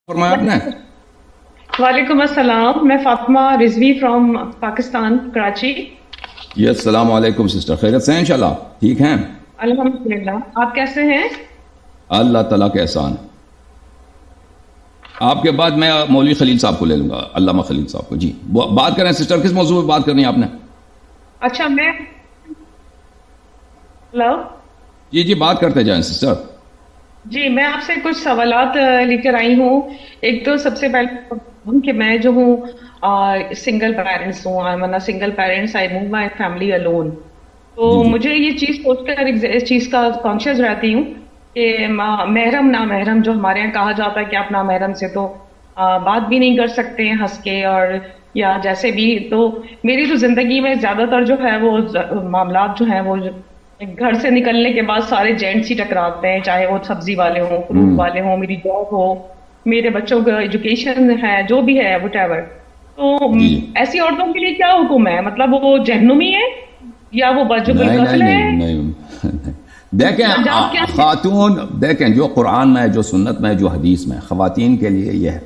فرمایا آپ نے؟ وعلیکم السلام، میں فاطمہ رضوی فرام پاکستان کراچی۔ جی السلام علیکم سسٹر، خیریت سے ہیں انشاءاللہ؟ ٹھیک ہیں الحمدللہ، آپ کیسے ہیں؟ اللہ تعالیٰ کا احسان۔ آپ کے بعد میں مولوی خلیل صاحب کو لے لوں گا، علامہ خلیل صاحب کو۔ جی بات کریں سسٹر، کس موضوع پہ بات کرنی ہے آپ نے؟ اچھا میں ہلو جی بات کرتے جائیں سسٹر۔ جی، میں آپ سے کچھ سوالات لے کر آئی ہوں۔ ایک تو سب سے پہلے کہ میں جو ہوں سنگل پیرنٹس ہوں، single parents, I move my family alone. تو مجھے یہ چیز سوچ کر اس چیز کا کانشیس رہتی ہوں کہ محرم نامحرم جو ہمارے یہاں کہا جاتا ہے کہ آپ نامحرم سے تو بات بھی نہیں کر سکتے ہیں ہنس کے اور یا جیسے بھی۔ تو میری تو زندگی میں زیادہ تر جو ہے وہ معاملات جو ہیں وہ گھر سے نکلنے کے بعد سارے جینٹس ہی ٹکراتے ہیں، چاہے وہ سبزی والے ہوں، فروٹ والے ہوں، میری جاب ہو، میرے بچوں کا ایجوکیشن ہے، جو بھی ہے وٹ ایور۔ تو ایسی عورتوں کے لیے کیا حکم ہے؟ مطلب وہ جہنمی ہے یا وہ واجب القتل ہے؟ نہیں دیکھیں خاتون، دیکھیں جو قرآن میں، جو سنت میں، جو حدیث میں خواتین کے لیے یہ ہے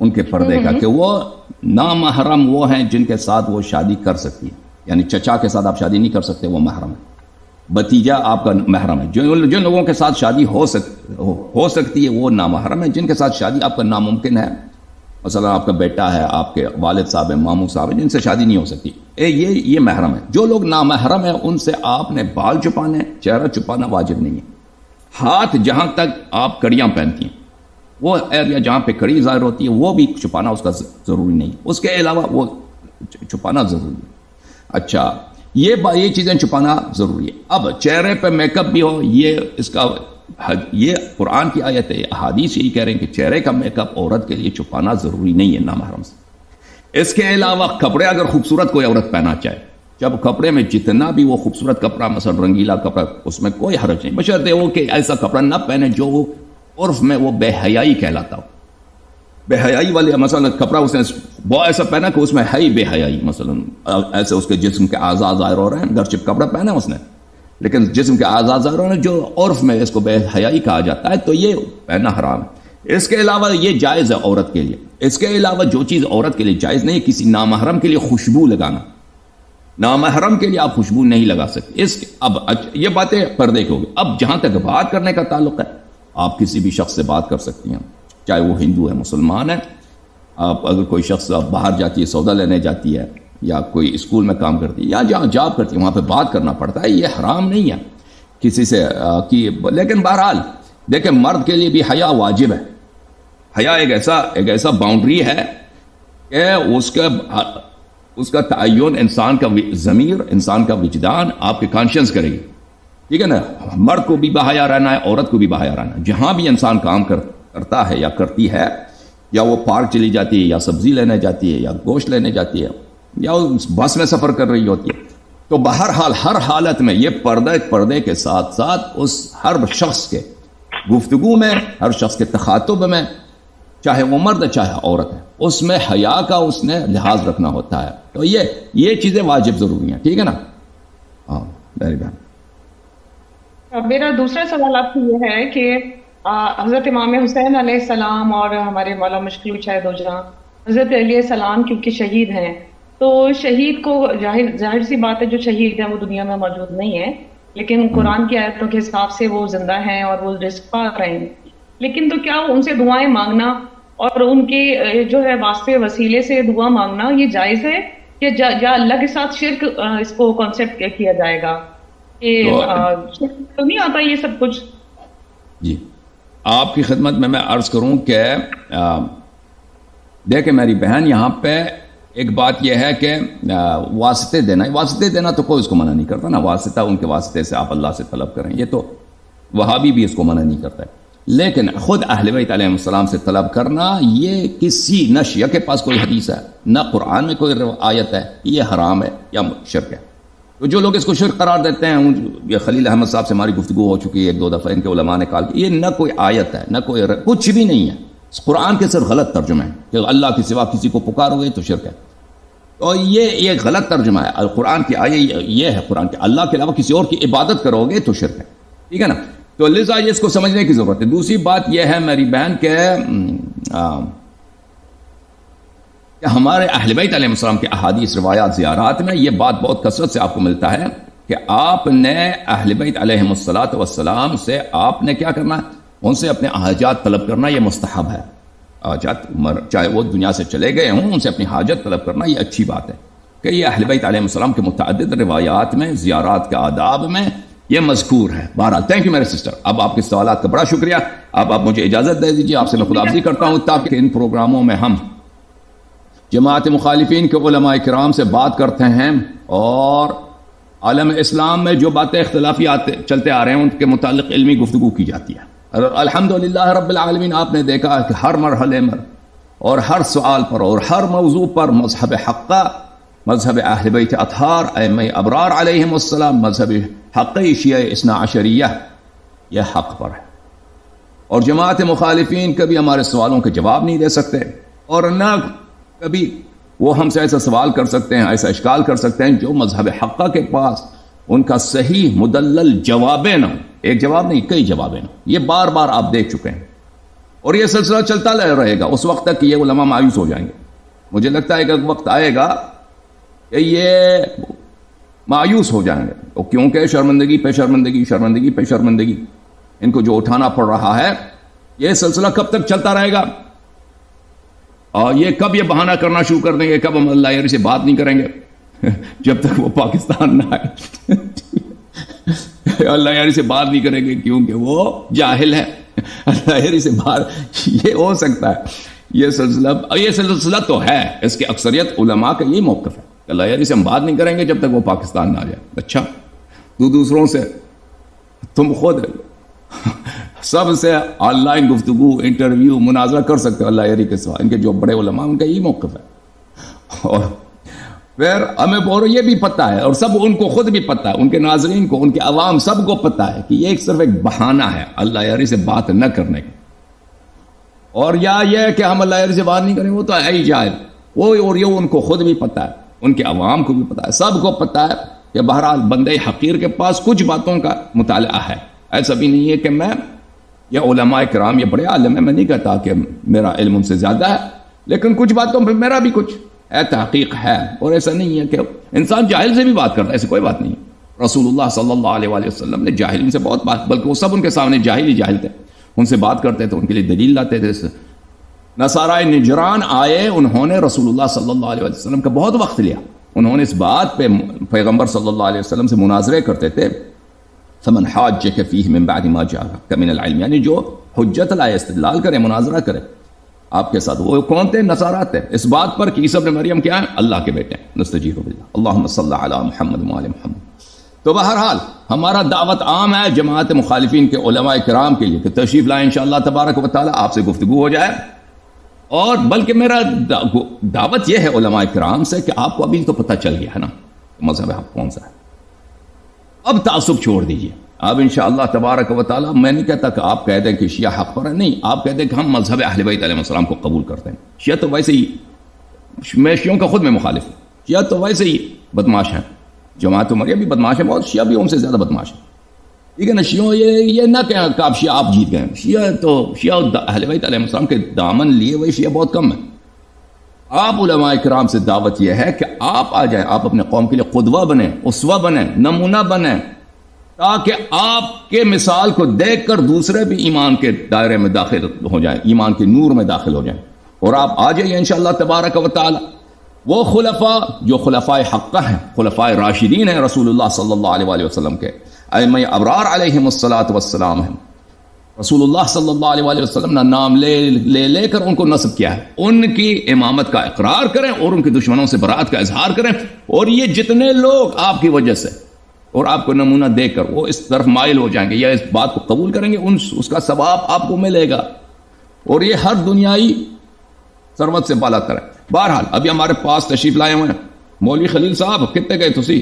ان کے پردے کا کہ وہ نامحرم وہ ہیں جن کے ساتھ وہ شادی کر سکتی ہے۔ یعنی چچا کے ساتھ آپ شادی نہیں کر سکتے، وہ محرم ہے۔ بھتیجا آپ کا محرم ہے۔ جن لوگوں کے ساتھ شادی ہو سکتی ہے وہ نامحرم ہے۔ جن کے ساتھ شادی آپ کا ناممکن ہے، مثلا آپ کا بیٹا ہے، آپ کے والد صاحب ہیں، ماموں صاحب ہیں، جن سے شادی نہیں ہو سکتی، یہ محرم ہے۔ جو لوگ نامحرم ہیں ان سے آپ نے بال چھپانے، چہرہ چھپانا واجب نہیں ہے۔ ہاتھ جہاں تک آپ کڑیاں پہنتی ہیں، وہ ایریا جہاں پہ کڑی ظاہر ہوتی ہے وہ بھی چھپانا اس کا ضروری نہیں، اس کے علاوہ وہ چھپانا ضروری ہے۔ اچھا، یہ چیزیں چھپانا ضروری ہے۔ اب چہرے پہ میک اپ بھی ہو، یہ قرآن کی آیت ہے، احادیث یہی کہہ رہے ہیں کہ چہرے کا میک اپ عورت کے لیے چھپانا ضروری نہیں ہے نامحرم سے۔ اس کے علاوہ کپڑے اگر خوبصورت کوئی عورت پہنا چاہے، جب کپڑے میں جتنا بھی وہ خوبصورت کپڑا، مثلا رنگیلا کپڑا، اس میں کوئی حرج نہیں، بشرطے وہ کہ ایسا کپڑا نہ پہنے جو عرف میں وہ بے حیائی کہلاتا ہو۔ بے حیائی والے مثلا کپڑا اس نے وہ ایسا پہنا کہ اس میں ہے ہی بے حیائی، مثلا ایسے اس کے جسم کے اعضاء ظاہر ہو رہے ہیں، گرچہ کپڑا پہنا اس نے لیکن جسم کے اعضاء ظاہر ہو رہے ہیں، جو عرف میں اس کو بے حیائی کہا جاتا ہے، تو یہ پہنا حرام ہے۔ اس کے علاوہ یہ جائز ہے عورت کے لیے۔ اس کے علاوہ جو چیز عورت کے لیے جائز نہیں ہے، کسی نامحرم کے لیے خوشبو لگانا، نامحرم کے لیے آپ خوشبو نہیں لگا سکتے۔ اب یہ باتیں پردے کی ہوگی۔ اب جہاں تک بات کرنے کا تعلق ہے، آپ کسی بھی شخص سے بات کر سکتی ہیں، چاہے وہ ہندو ہے، مسلمان ہے۔ آپ اگر کوئی شخص باہر جاتی ہے، سودا لینے جاتی ہے، یا کوئی اسکول میں کام کرتی ہے، یا جہاں جاب کرتی ہے، وہاں پہ بات کرنا پڑتا ہے، یہ حرام نہیں ہے کسی سے لیکن بہرحال دیکھیں مرد کے لیے بھی حیا واجب ہے۔ حیا ایک ایسا باؤنڈری ہے کہ اس کا تعین انسان کا ضمیر، انسان کا وجدان آپ کے کانشنس کرے گی، ٹھیک ہے نا۔ مرد کو بھی بحیا رہنا ہے، عورت کو بھی بحیا رہنا ہے۔ جہاں بھی انسان کام کرتا ہے یا کرتی ہے، یا وہ پارک چلی جاتی ہے، یا سبزی لینے جاتی ہے، یا گوشت لینے جاتی ہے، یا بس میں سفر کر رہی ہوتی ہے، تو بہرحال ہر حالت میں یہ پردے کے ساتھ ساتھ اس ہر شخص کے گفتگو میں، ہر شخص کے تخاطب میں، چاہے وہ مرد ہے چاہے عورت ہے، اس میں حیا کا اس نے لحاظ رکھنا ہوتا ہے۔ تو یہ چیزیں واجب ضروری ہیں، ٹھیک ہے نا۔ ہاں میری بہن، میرا دوسرا سوال آپ سے یہ ہے کہ حضرت امام حسین علیہ السلام اور ہمارے مولا مشکل شاہد ہو جہاں حضرت علیہ السلام کیونکہ شہید ہیں، تو شہید کو ظاہر سی بات ہے جو شہید ہیں وہ دنیا میں موجود نہیں ہے، لیکن قرآن کی آیتوں کے حساب سے وہ زندہ ہیں اور وہ رزق پا رہے ہیں، لیکن تو کیا ان سے دعائیں مانگنا اور ان کے جو ہے واسطے وسیلے سے دعا مانگنا یہ جائز ہے یا اللہ کے ساتھ شرک اس کو کانسیپٹ کیا جائے گا کہ شرک تو نہیں آتا یہ سب کچھ؟ جی آپ کی خدمت میں عرض کروں کہ دیکھیں میری بہن، یہاں پہ ایک بات یہ ہے کہ واسطے دینا تو کوئی اس کو منع نہیں کرتا نا، واسطہ ان کے واسطے سے آپ اللہ سے طلب کریں، یہ تو وہابی بھی اس کو منع نہیں کرتا ہے، لیکن خود اہل بیت علیہ السلام سے طلب کرنا یہ کسی نہ شیعہ کے پاس کوئی حدیث ہے، نہ قرآن میں کوئی آیت ہے، یہ حرام ہے یا شرک ہے۔ تو جو لوگ اس کو شرک قرار دیتے ہیں، یہ خلیل احمد صاحب سے ہماری گفتگو ہو چکی ہے ایک دو دفعہ، ان کے علماء نے کہا کہ یہ نہ کوئی آیت ہے، نہ کوئی کچھ بھی نہیں ہے، قرآن کے صرف غلط ترجمہ ہے کہ اللہ کے سوا کسی کو پکارو گے تو شرک ہے۔ تو یہ غلط ترجمہ ہے، قرآن کی آیت یہ ہے، قرآن کے اللہ کے علاوہ کسی اور کی عبادت کرو گے تو شرک ہے، ٹھیک ہے نا۔ تو لذا یہ اس کو سمجھنے کی ضرورت ہے. دوسری بات یہ ہے میری بہن کہ ہمارے اہل بیت علیہ السلام کے احادیث روایات زیارات میں یہ بات بہت کثرت سے آپ کو ملتا ہے کہ آپ نے اہل بیت علیہ السلام سے آپ نے کیا کرنا ہے؟ ان سے اپنے حاجات طلب کرنا. یہ مستحب ہے. حاجات چاہے وہ دنیا سے چلے گئے ہوں ان سے اپنی حاجت طلب کرنا یہ اچھی بات ہے کہ یہ اہل بیت علیہ السلام کے متعدد روایات میں زیارات کے آداب میں یہ مذکور ہے. بہرحال تھینک یو میرے سسٹر. اب آپ کے سوالات کا بڑا شکریہ. اب آپ مجھے اجازت دے دیجیے. آپ سے میں خداحافظی کرتا ہوں تاکہ ان پروگراموں میں ہم جماعت مخالفین کے علماء کرام سے بات کرتے ہیں اور عالم اسلام میں جو باتیں اختلافی چلتے آ رہے ہیں ان کے متعلق علمی گفتگو کی جاتی ہے. الحمدللہ رب العالمین. آپ نے دیکھا کہ ہر مرحلے میں اور ہر سوال پر اور ہر موضوع پر مذہب حقہ، مذہب اہل بیت اطہار، ائمہ ابرار علیہم السلام، مذہب حقی شیعہ اثنا عشریہ یہ حق پر ہے. اور جماعت مخالفین کبھی ہمارے سوالوں کے جواب نہیں دے سکتے اور نہ کبھی وہ ہم سے ایسا سوال کر سکتے ہیں، ایسا اشکال کر سکتے ہیں جو مذہب حقہ کے پاس ان کا صحیح مدلل جوابیں نہ ہو. ایک جواب نہیں، کئی جوابیں نہ. یہ بار بار آپ دیکھ چکے ہیں اور یہ سلسلہ چلتا رہے گا اس وقت تک کہ یہ علماء مایوس ہو جائیں گے. مجھے لگتا ہے کہ وقت آئے گا کہ یہ مایوس ہو جائیں گے کیونکہ شرمندگی پہ شرمندگی، شرمندگی پہ شرمندگی ان کو جو اٹھانا پڑ رہا ہے. یہ سلسلہ کب تک چلتا رہے گا اور یہ کب یہ بہانہ کرنا شروع کر دیں گے کب ہم اللہ یاری سے بات نہیں کریں گے جب تک وہ پاکستان نہ آئے اللہ یاری سے بات نہیں کریں گے کیونکہ وہ جاہل ہے. اللہ یاری سے بات یہ ہو سکتا ہے. یہ سلسلہ تو ہے، اس کی اکثریت علماء کا یہی موقف ہے کہ اللہ یاری سے ہم بات نہیں کریں گے جب تک وہ پاکستان نہ آ جائے. اچھا دوسروں سے تم خود سب سے آن لائن گفتگو، انٹرویو، مناظرہ کر سکتے ہو اللہ یاری کے سوا. ان کے جو بڑے علماء ان کا یہی موقف ہے. اور پھر ہمیں یہ بھی پتہ ہے اور سب ان کو خود بھی پتہ ہے، ان کے ناظرین کو، ان کے عوام سب کو پتہ ہے کہ یہ صرف ایک بہانہ ہے اللہ یاری سے بات نہ کرنے کا. اور یا یہ کہ ہم اللہ یاری سے بات نہیں کریں وہ تو ہے ہی جاہل. وہ اور یہ ان کو خود بھی پتہ ہے، ان کے عوام کو بھی پتہ ہے، سب کو پتہ ہے کہ بہرحال بندے حقیر کے پاس کچھ باتوں کا مطالعہ ہے. ایسا بھی نہیں ہے کہ میں یہ علماء کرام یہ بڑے عالم ہیں، میں نہیں کہتا کہ میرا علم ان سے زیادہ ہے، لیکن کچھ باتوں پہ میرا بھی کچھ تحقیق ہے. اور ایسا نہیں ہے کہ انسان جاہل سے بھی بات کرتا ہے، ایسے کوئی بات نہیں. رسول اللہ صلی اللہ علیہ وآلہ وسلم نے جاہلین سے بہت بات، بلکہ وہ سب ان کے سامنے جاہل ہی جاہل تھے، ان سے بات کرتے تھے، ان کے لیے دلیل لاتے تھے. نصارہ نجران آئے، انہوں نے رسول اللہ صلی اللہ علیہ وسلم کا بہت وقت لیا. انہوں نے اس بات پہ پیغمبر صلی اللہ علیہ وسلم سے مناظرے کرتے تھے. فمن حاجک فیہ من بعد ما جاءک من العلم، یعنی جو حجت لائے، استدلال کرے، مناظرہ کرے آپ کے ساتھ. وہ کون تھے؟ نصارہ تھے. اس بات پر کہ عیسی ابن مریم کیا ہے؟ اللہ کے بیٹے ہیں. نستجیب باللہ اللہم صلی علی محمد وعلی محمد. تو بہرحال ہمارا دعوت عام ہے جماعت مخالفین کے علماء کرام کے لیے کہ تشریف لائیں انشاءاللہ تبارک و تعالی، آپ سے گفتگو ہو جائے. اور بلکہ میرا دعوت یہ ہے علماء کرام سے کہ آپ کو ابھی تو پتہ چل گیا ہے نا مذہب حق کون سا ہے. اب تعصب چھوڑ دیجئے. اب انشاءاللہ تبارک و تعالی میں نہیں کہتا کہ آپ کہہ دیں کہ شیعہ حق پر ہے، نہیں، آپ کہہ دیں کہ ہم مذہب اہل بیت علیہ السلام کو قبول کرتے ہیں. شیعہ تو ویسے ہی، میں شیعوں کا خود میں مخالف ہوں، شیعہ تو ویسے ہی بدماش ہیں. جماعت مریم بھی بدماش ہے بہت، شیعہ بھی ان سے زیادہ بدماش ہے. ٹھیک ہے نا. شیعوں یہ نہ کہیں کہ آپ شیعہ آپ جیت گئے. شیعہ اہل بیت علیہ السلام کے دامن لیے ہوئے شیعہ بہت کم ہیں. آپ علماء کرام سے دعوت یہ ہے کہ آپ آ جائیں، آپ اپنے قوم کے لیے قدوہ بنیں، اسوہ بنیں، نمونہ بنیں، تاکہ آپ کے مثال کو دیکھ کر دوسرے بھی ایمان کے دائرے میں داخل ہو جائیں، ایمان کے نور میں داخل ہو جائیں. اور آپ آ جائیے انشاءاللہ تبارک و تعالی. وہ خلفاء جو خلفاء حقہ ہیں، خلفاء راشدین ہیں رسول اللہ صلی اللہ علیہ وآلہ وسلم کے، ائمہ ابرار علیہم الصلاۃ والسلام ہیں. رسول اللہ صلی اللہ علیہ وآلہ وسلم نے نام لے کر ان کو نصب کیا ہے. ان کی امامت کا اقرار کریں اور ان کے دشمنوں سے برات کا اظہار کریں. اور یہ جتنے لوگ آپ کی وجہ سے اور آپ کو نمونہ دے کر وہ اس طرف مائل ہو جائیں گے یا اس بات کو قبول کریں گے، اس کا ثواب آپ کو ملے گا. اور یہ ہر دنیائی ثروت سے بالا تر ہے. بہرحال ابھی ہمارے پاس تشریف لائے ہوئے ہیں مولوی خلیل صاحب. کتنے گئے تسی؟